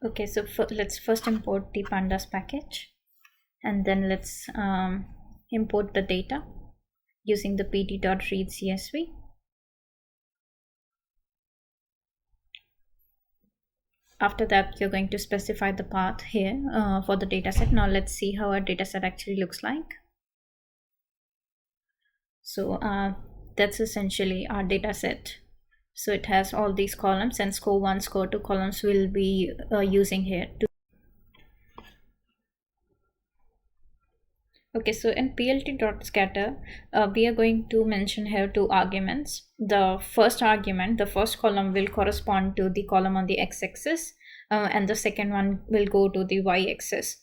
Okay, so let's first import the pandas package, and then let's import the data using the pt.read CSV. After that, you're going to specify the path here for the dataset. Now let's see how our dataset actually looks like. So that's essentially our dataset. So it has all these columns, and score 1, score 2 columns will be using here. Okay, so in plt.scatter, we are going to mention here 2 arguments. The first argument, the first column will correspond to the column on the x-axis, and the second one will go to the y-axis.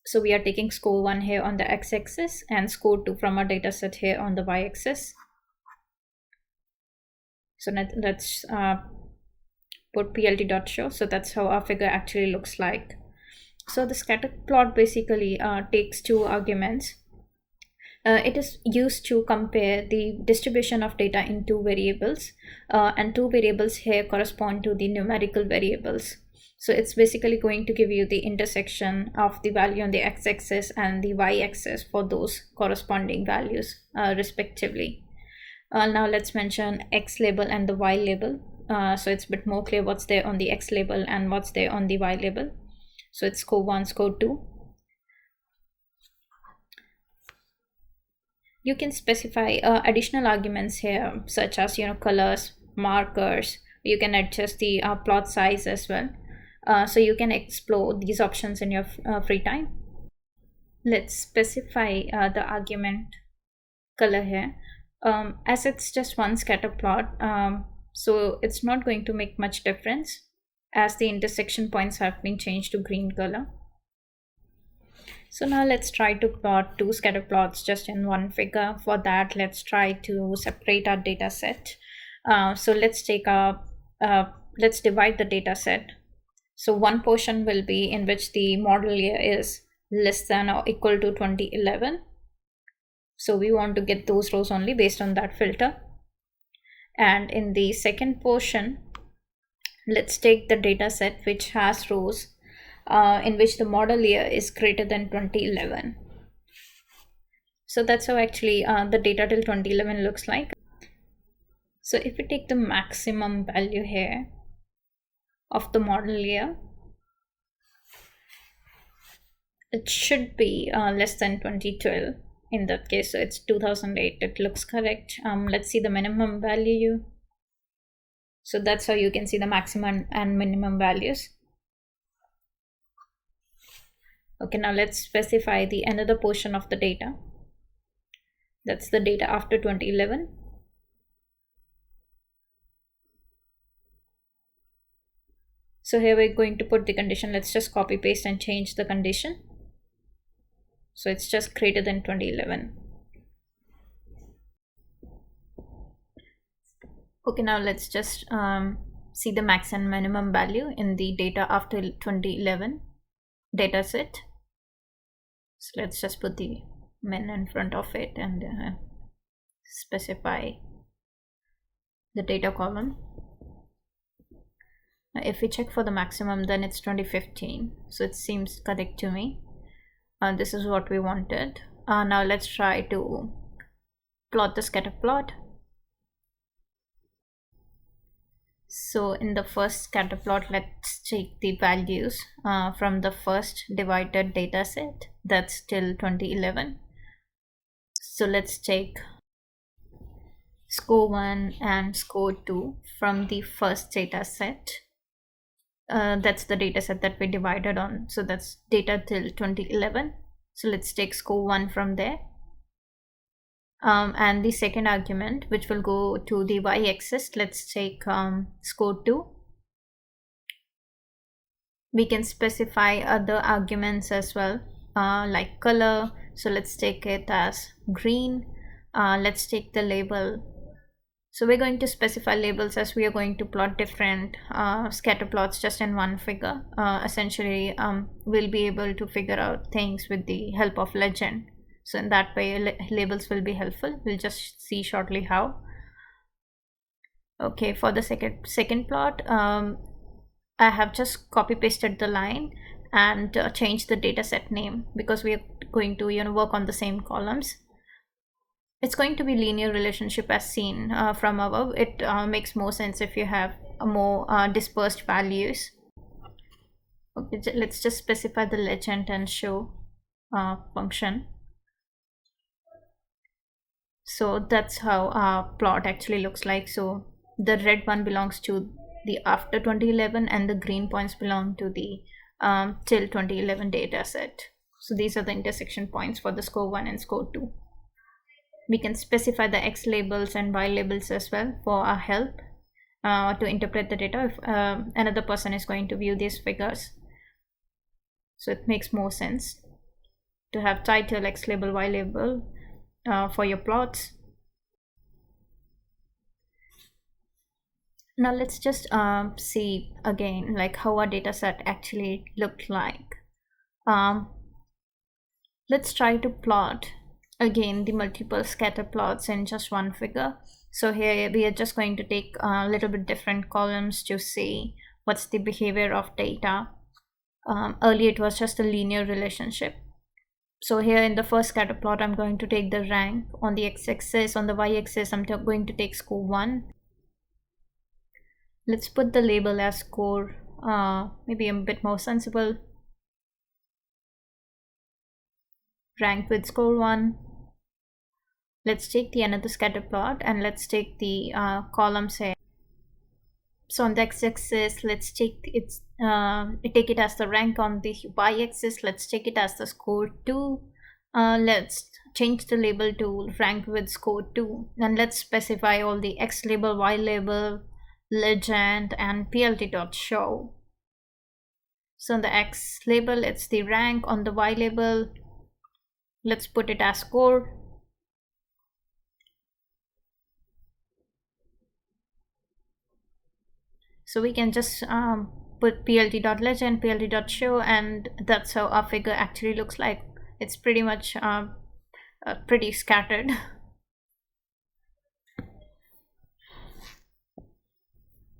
So we are taking score 1 here on the x-axis and score 2 from our dataset here on the y-axis. So let's put plt.show. So that's how our figure actually looks like. So the scatter plot basically takes 2 arguments. It is used to compare the distribution of data in 2 variables, and 2 variables here correspond to the numerical variables. So it's basically going to give you the intersection of the value on the x-axis and the y-axis for those corresponding values respectively. Now let's mention x label and the y label. So it's a bit more clear what's there on the x label and what's there on the y label. So it's score 1, score 2. You can specify additional arguments here, such as colors, markers. You can adjust the plot size as well. So you can explore these options in your free time. Let's specify the argument color here. As it's just one scatter plot, so it's not going to make much difference, as the intersection points have been changed to green color. So now let's try to plot 2 scatter plots just in one figure. For that, let's try to separate our data set. So let's divide the data set. So one portion will be in which the model year is less than or equal to 2011. So we want to get those rows only based on that filter. And in the second portion, let's take the data set which has rows in which the model year is greater than 2011. So that's how actually the data till 2011 looks like. So if we take the maximum value here of the model year, it should be less than 2012 in that case. So it's 2008. It looks correct. Let's see the minimum value. So that's how you can see the maximum and minimum values. Okay, now let's specify the another portion of the data. That's the data after 2011. So here we're going to put the condition. Let's just copy paste and change the condition. So it's just greater than 2011. Okay, now let's just see the max and minimum value in the data after 2011 data set. So let's just put the min in front of it and specify the data column. Now if we check for the maximum, then it's 2015. So it seems correct to me. This is what we wanted. Now let's try to plot the scatter plot. So in the first scatter plot, let's take the values from the first divided data set, that's till 2011. So let's take score 1 and score 2 from the first data set. That's the data set that we divided on. So that's data till 2011. So let's take score 1 from there. And the second argument, which will go to the y-axis, let's take score 2. We can specify other arguments as well, like color. So let's take it as green. Let's take the label. So we're going to specify labels as we are going to plot different scatter plots just in one figure. Essentially, we'll be able to figure out things with the help of legend. So in that way, labels will be helpful. We'll just see shortly how. Okay, for the second plot, I have just copy pasted the line and changed the data set name because we are going to work on the same columns. It's going to be linear relationship as seen from above. It makes more sense if you have more dispersed values. Okay, let's just specify the legend and show function. So that's how our plot actually looks like. So the red one belongs to the after 2011 and the green points belong to the till 2011 data set. So these are the intersection points for the score 1 and score 2. We can specify the X labels and Y labels as well for our help to interpret the data if another person is going to view these figures. So it makes more sense to have title, X label, Y label for your plots. Now let's just see again like how our data set actually looked like. Let's try to plot again the multiple scatter plots in just one figure. So here we are just going to take a little bit different columns to see what's the behavior of data. Earlier it was just a linear relationship. So here in the first scatter plot, I'm going to take the rank on the x-axis. On the y-axis, I'm going to take score 1. Let's put the label as score, maybe a bit more sensible. Rank with score 1. Let's take the another scatter plot and let's take the columns here. So on the x-axis, let's take it as the rank. On the y-axis, let's take it as the score 2. Let's change the label to rank with score 2, and let's specify all the X label, Y label, legend, and plt.show. So on the X label, it's the rank. On the Y label, let's put it as score. So we can just put plt.legend, plt.show, and that's how our figure actually looks like. It's pretty much pretty scattered.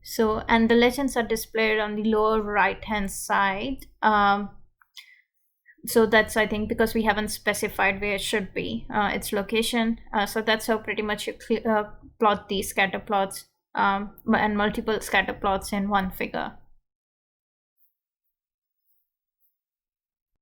So, and the legends are displayed on the lower right hand side. So that's, I think, because we haven't specified where it should be its location. So that's how pretty much you plot these scatter plots and multiple scatter plots in one figure.